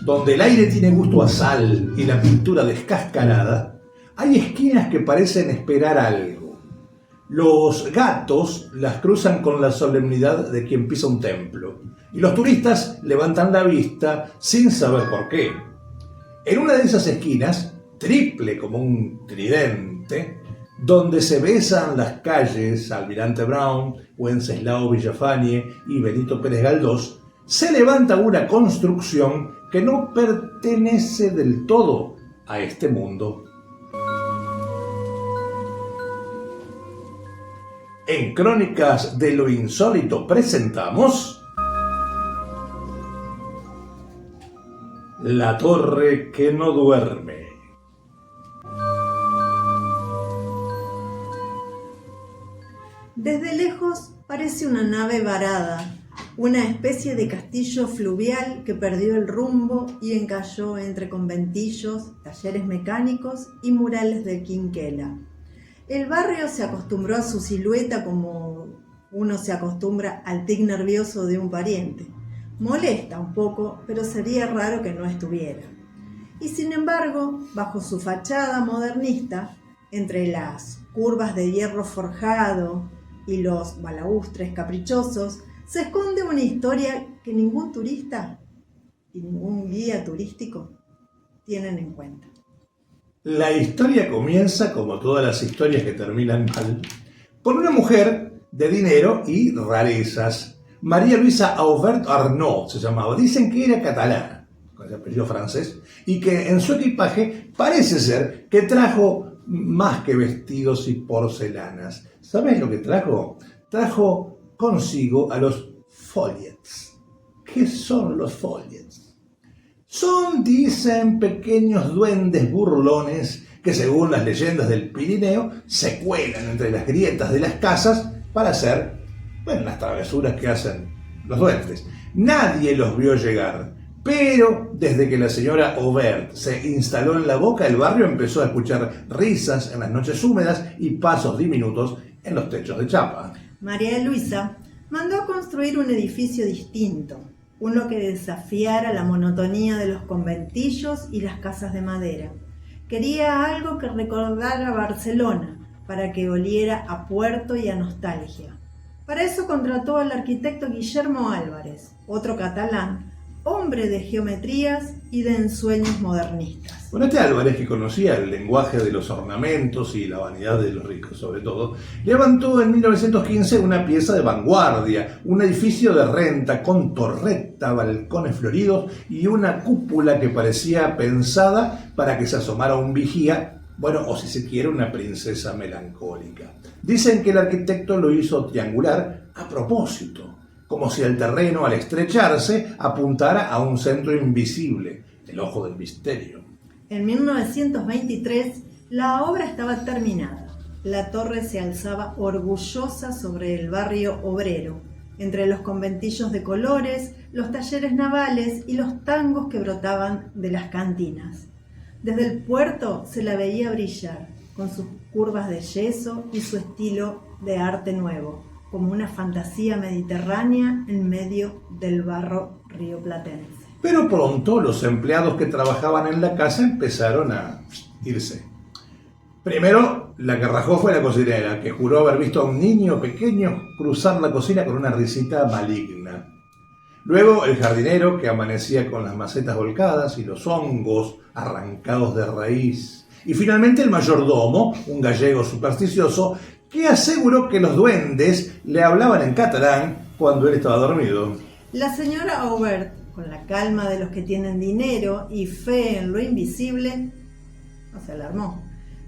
donde el aire tiene gusto a sal y la pintura descascarada, hay esquinas que parecen esperar algo. Los gatos las cruzan con la solemnidad de quien pisa un templo, y los turistas levantan la vista sin saber por qué. En una de esas esquinas, triple como un tridente, donde se besan las calles Almirante Brown, Wenceslao Villafañe y Benito Pérez Galdós, se levanta una construcción que no pertenece del todo a este mundo. En Crónicas de lo Insólito presentamos La Torre que no duerme. Desde lejos parece una nave varada, una especie de castillo fluvial que perdió el rumbo y encalló entre conventillos, talleres mecánicos y murales de Quinquela. El barrio se acostumbró a su silueta como uno se acostumbra al tic nervioso de un pariente. Molesta un poco, pero sería raro que no estuviera. Y sin embargo, bajo su fachada modernista, entre las curvas de hierro forjado y los balaustres caprichosos, se esconde una historia que ningún turista y ningún guía turístico tienen en cuenta. La historia comienza, como todas las historias que terminan mal, por una mujer de dinero y rarezas. María Luisa Aubert Arnaud se llamaba. Dicen que era catalana, con ese apellido francés, y que en su equipaje parece ser que trajo más que vestidos y porcelanas. ¿Sabes lo que trajo? Trajo consigo a los foliets. ¿Qué son los foliets? Son, dicen, pequeños duendes burlones que, según las leyendas del Pirineo, se cuelan entre las grietas de las casas para hacer, las travesuras que hacen los duendes. Nadie los vio llegar, pero desde que la señora Aubert se instaló en la Boca, el barrio empezó a escuchar risas en las noches húmedas y pasos diminutos en los techos de chapa. María Luisa mandó a construir un edificio distinto, uno que desafiara la monotonía de los conventillos y las casas de madera. Quería algo que recordara Barcelona, para que oliera a puerto y a nostalgia. Para eso contrató al arquitecto Guillermo Álvarez, otro catalán, hombre de geometrías y de ensueños modernistas. Bueno, este Álvarez, que conocía el lenguaje de los ornamentos y la vanidad de los ricos sobre todo, levantó en 1915 una pieza de vanguardia, un edificio de renta con torreta, balcones floridos y una cúpula que parecía pensada para que se asomara un vigía, o si se quiere, una princesa melancólica. Dicen que el arquitecto lo hizo triangular a propósito, como si el terreno, al estrecharse, apuntara a un centro invisible, el ojo del misterio. En 1923, la obra estaba terminada. La torre se alzaba orgullosa sobre el barrio obrero, entre los conventillos de colores, los talleres navales y los tangos que brotaban de las cantinas. Desde el puerto se la veía brillar, con sus curvas de yeso y su estilo de arte nuevo, como una fantasía mediterránea en medio del barro rioplatense. Pero pronto los empleados que trabajaban en la casa empezaron a irse. Primero, la que rajó fue la cocinera, que juró haber visto a un niño pequeño cruzar la cocina con una risita maligna. Luego el jardinero, que amanecía con las macetas volcadas y los hongos arrancados de raíz. Y finalmente el mayordomo, un gallego supersticioso, que aseguró que los duendes le hablaban en catalán cuando él estaba dormido. La señora Aubert, con la calma de los que tienen dinero y fe en lo invisible, no se alarmó.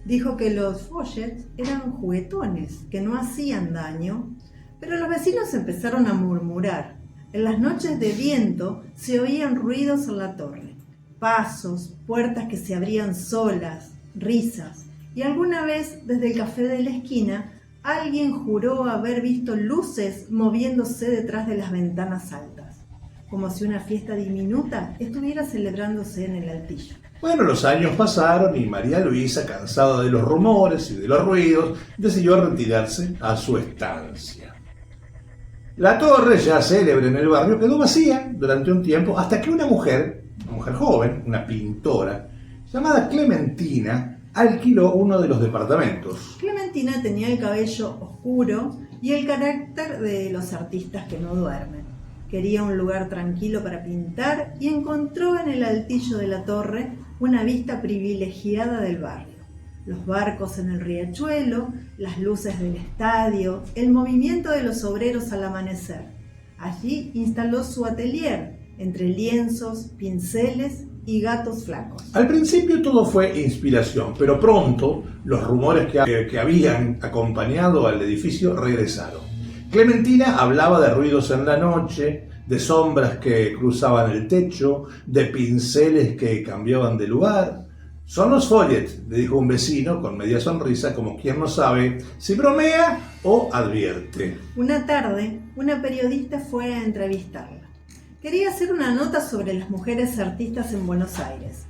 Dijo que los follets eran juguetones, que no hacían daño, pero los vecinos empezaron a murmurar. En las noches de viento se oían ruidos en la torre, pasos, puertas que se abrían solas, risas, y alguna vez desde el café de la esquina alguien juró haber visto luces moviéndose detrás de las ventanas altas, como si una fiesta diminuta estuviera celebrándose en el altillo. Los años pasaron y María Luisa, cansada de los rumores y de los ruidos, decidió retirarse a su estancia. La torre, ya célebre en el barrio, quedó vacía durante un tiempo hasta que una mujer una mujer joven, una pintora, llamada Clementina, alquiló uno de los departamentos. Clementina tenía el cabello oscuro y el carácter de los artistas que no duermen. Quería un lugar tranquilo para pintar y encontró en el altillo de la torre una vista privilegiada del barrio. Los barcos en el riachuelo, las luces del estadio, el movimiento de los obreros al amanecer. Allí instaló su atelier, entre lienzos, pinceles y gatos flacos. Al principio todo fue inspiración, pero pronto los rumores que habían acompañado al edificio regresaron. Clementina hablaba de ruidos en la noche, de sombras que cruzaban el techo, de pinceles que cambiaban de lugar. Son los Follet, le dijo un vecino con media sonrisa, como quien no sabe si bromea o advierte. Una tarde, una periodista fue a entrevistarla. Quería hacer una nota sobre las mujeres artistas en Buenos Aires.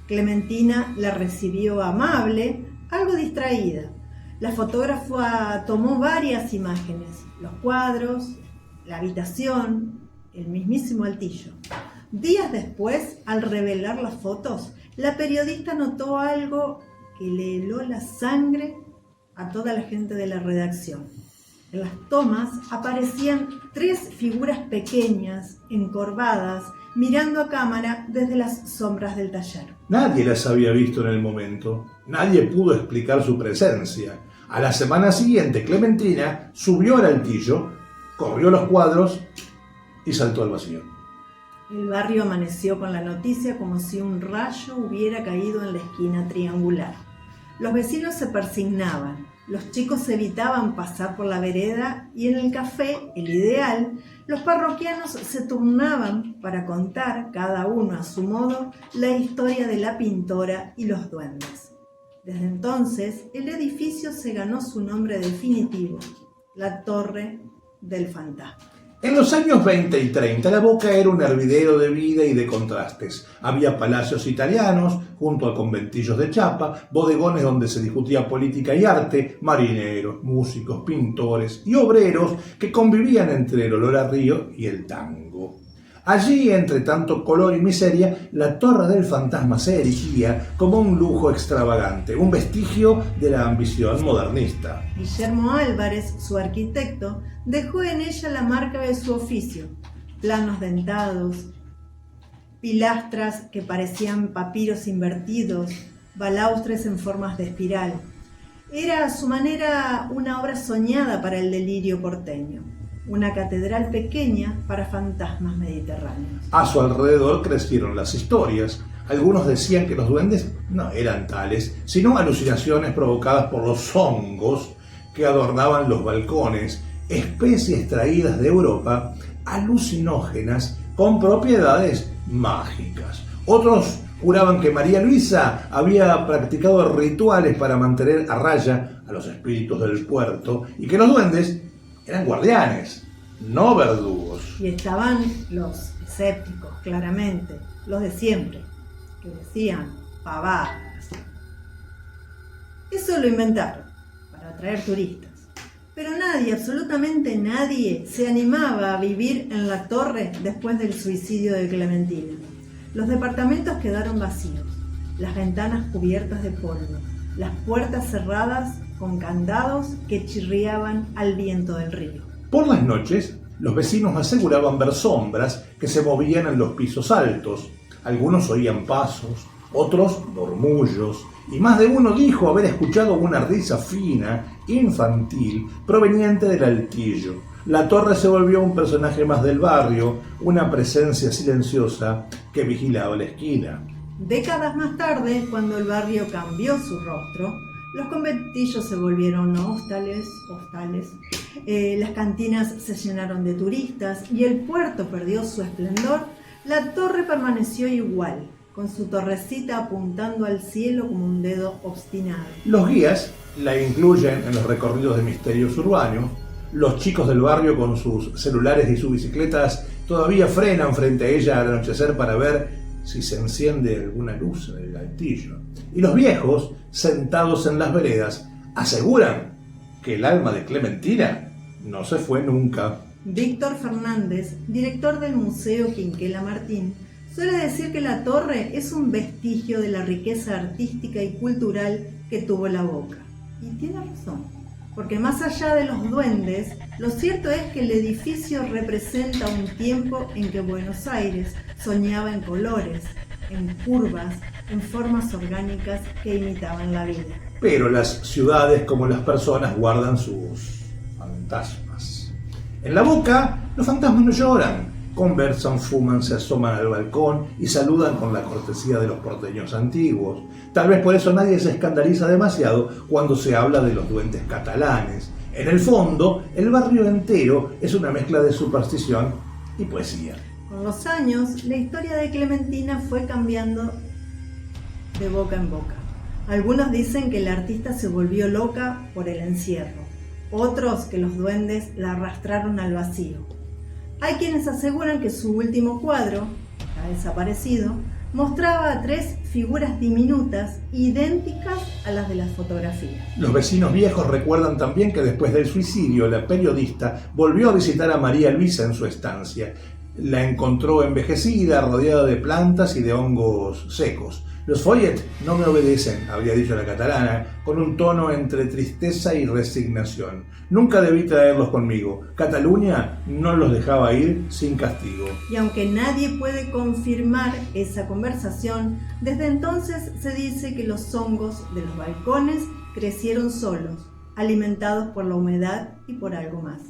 Clementina la recibió amable, algo distraída. La fotógrafa tomó varias imágenes, los cuadros, la habitación, el mismísimo altillo. Días después, al revelar las fotos, la periodista notó algo que le heló la sangre a toda la gente de la redacción. En las tomas aparecían 3 figuras pequeñas, encorvadas, mirando a cámara desde las sombras del taller. Nadie las había visto en el momento. Nadie pudo explicar su presencia. A la semana siguiente, Clementina subió al altillo, corrió los cuadros y saltó al vacío. El barrio amaneció con la noticia como si un rayo hubiera caído en la esquina triangular. Los vecinos se persignaban, los chicos evitaban pasar por la vereda y en el café, el Ideal, los parroquianos se turnaban para contar, cada uno a su modo, la historia de la pintora y los duendes. Desde entonces, el edificio se ganó su nombre definitivo, la Torre del Fantasma. En los años 20 y 30 la Boca era un hervidero de vida y de contrastes. Había palacios italianos, junto a conventillos de chapa, bodegones donde se discutía política y arte, marineros, músicos, pintores y obreros que convivían entre el olor a río y el tango. Allí, entre tanto color y miseria, la Torre del Fantasma se erigía como un lujo extravagante, un vestigio de la ambición modernista. Guillermo Álvarez, su arquitecto, dejó en ella la marca de su oficio: planos dentados, pilastras que parecían papiros invertidos, balaustres en formas de espiral. Era a su manera una obra soñada para el delirio porteño. Una catedral pequeña para fantasmas mediterráneos. A su alrededor crecieron las historias. Algunos decían que los duendes no eran tales, sino alucinaciones provocadas por los hongos que adornaban los balcones, especies traídas de Europa, alucinógenas con propiedades mágicas. Otros juraban que María Luisa había practicado rituales para mantener a raya a los espíritus del puerto y que los duendes eran guardianes, no verdugos. Y estaban los escépticos, claramente, los de siempre, que decían pavadas. Eso lo inventaron para atraer turistas. Pero nadie, absolutamente nadie, se animaba a vivir en la torre después del suicidio de Clementina. Los departamentos quedaron vacíos, las ventanas cubiertas de polvo, las puertas cerradas con candados que chirriaban al viento del río. Por las noches, los vecinos aseguraban ver sombras que se movían en los pisos altos. Algunos oían pasos, otros murmullos, y más de uno dijo haber escuchado una risa fina, infantil, proveniente del altillo. La torre se volvió un personaje más del barrio, una presencia silenciosa que vigilaba la esquina. Décadas más tarde, cuando el barrio cambió su rostro, los conventillos se volvieron hostales, las cantinas se llenaron de turistas y el puerto perdió su esplendor, la torre permaneció igual, con su torrecita apuntando al cielo como un dedo obstinado. Los guías la incluyen en los recorridos de misterios urbanos. Los chicos del barrio con sus celulares y sus bicicletas todavía frenan frente a ella al anochecer para ver si se enciende alguna luz en el altillo. Y los viejos, sentados en las veredas, aseguran que el alma de Clementina no se fue nunca. Víctor Fernández, director del Museo Quinquela Martín, Suele decir que la torre es un vestigio de la riqueza artística y cultural que tuvo la Boca. Y tiene razón, porque más allá de los duendes, lo cierto es que el edificio representa un tiempo en que Buenos Aires soñaba en colores, en curvas, en formas orgánicas que imitaban la vida. Pero las ciudades, como las personas, guardan sus fantasmas. En la Boca, los fantasmas no lloran. Conversan, fuman, se asoman al balcón y saludan con la cortesía de los porteños antiguos. Tal vez por eso nadie se escandaliza demasiado cuando se habla de los duendes catalanes. En el fondo, el barrio entero es una mezcla de superstición y poesía. Con los años, la historia de Clementina fue cambiando de boca en boca. Algunos dicen que la artista se volvió loca por el encierro, otros que los duendes la arrastraron al vacío. Hay quienes aseguran que su último cuadro, ha desaparecido, mostraba a 3 figuras diminutas idénticas a las de las fotografías. Los vecinos viejos recuerdan también que después del suicidio, la periodista volvió a visitar a María Luisa en su estancia. La encontró envejecida, rodeada de plantas y de hongos secos. Los Follet no me obedecen, había dicho la catalana, con un tono entre tristeza y resignación. Nunca debí traerlos conmigo. Cataluña no los dejaba ir sin castigo. Y aunque nadie puede confirmar esa conversación, desde entonces se dice que los hongos de los balcones crecieron solos, alimentados por la humedad y por algo más.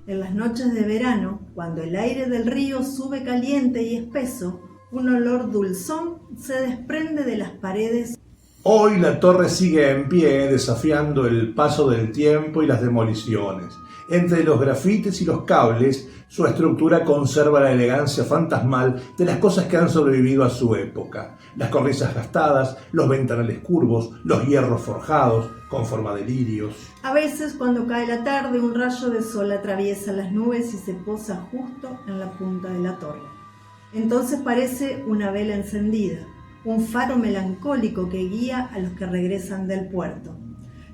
En las noches de verano, cuando el aire del río sube caliente y espeso, un olor dulzón se desprende de las paredes. Hoy la torre sigue en pie, desafiando el paso del tiempo y las demoliciones. Entre los grafites y los cables, su estructura conserva la elegancia fantasmal de las cosas que han sobrevivido a su época. Las cornisas gastadas, los ventanales curvos, los hierros forjados con forma de lirios. A veces, cuando cae la tarde, un rayo de sol atraviesa las nubes y se posa justo en la punta de la torre. Entonces parece una vela encendida, un faro melancólico que guía a los que regresan del puerto.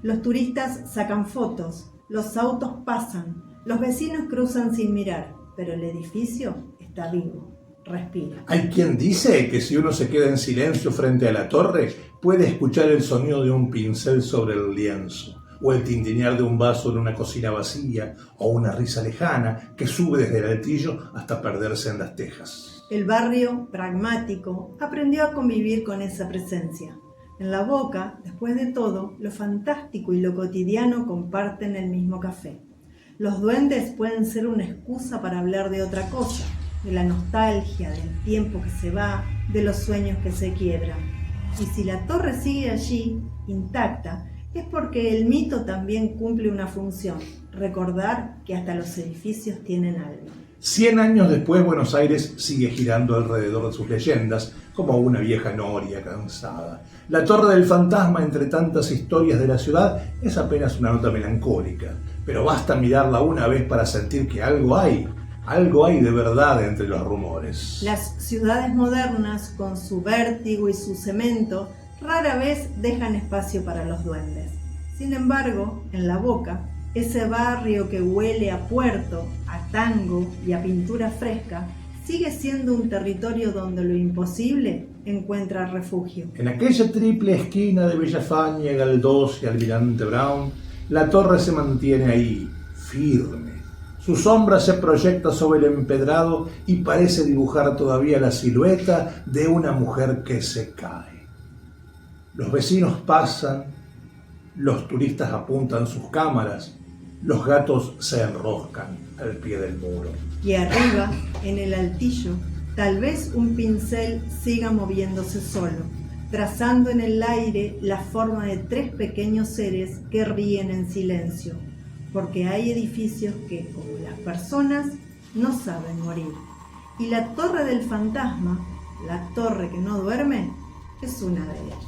Los turistas sacan fotos, los autos pasan, los vecinos cruzan sin mirar, pero el edificio está vivo, respira. Hay quien dice que si uno se queda en silencio frente a la torre, puede escuchar el sonido de un pincel sobre el lienzo, o el tintinear de un vaso en una cocina vacía, o una risa lejana que sube desde el altillo hasta perderse en las tejas. El barrio, pragmático, aprendió a convivir con esa presencia. En la Boca, después de todo, lo fantástico y lo cotidiano comparten el mismo café. Los duendes pueden ser una excusa para hablar de otra cosa, de la nostalgia, del tiempo que se va, de los sueños que se quiebran. Y si la torre sigue allí, intacta, es porque el mito también cumple una función, recordar que hasta los edificios tienen algo. 100 años después, Buenos Aires sigue girando alrededor de sus leyendas, como una vieja noria cansada. La Torre del Fantasma, entre tantas historias de la ciudad, es apenas una nota melancólica, pero basta mirarla una vez para sentir que algo hay de verdad entre los rumores. Las ciudades modernas, con su vértigo y su cemento, rara vez dejan espacio para los duendes. Sin embargo, en la Boca, ese barrio que huele a puerto, a tango y a pintura fresca, sigue siendo un territorio donde lo imposible encuentra refugio. En aquella triple esquina de Villafañe, Galdós y Almirante Brown, la torre se mantiene ahí, firme. Su sombra se proyecta sobre el empedrado y parece dibujar todavía la silueta de una mujer que se cae. Los vecinos pasan, los turistas apuntan sus cámaras, los gatos se enroscan al pie del muro. Y arriba, en el altillo, tal vez un pincel siga moviéndose solo, trazando en el aire la forma de 3 pequeños seres que ríen en silencio, porque hay edificios que, como las personas, no saben morir. Y la Torre del Fantasma, la torre que no duerme, es una de ellas.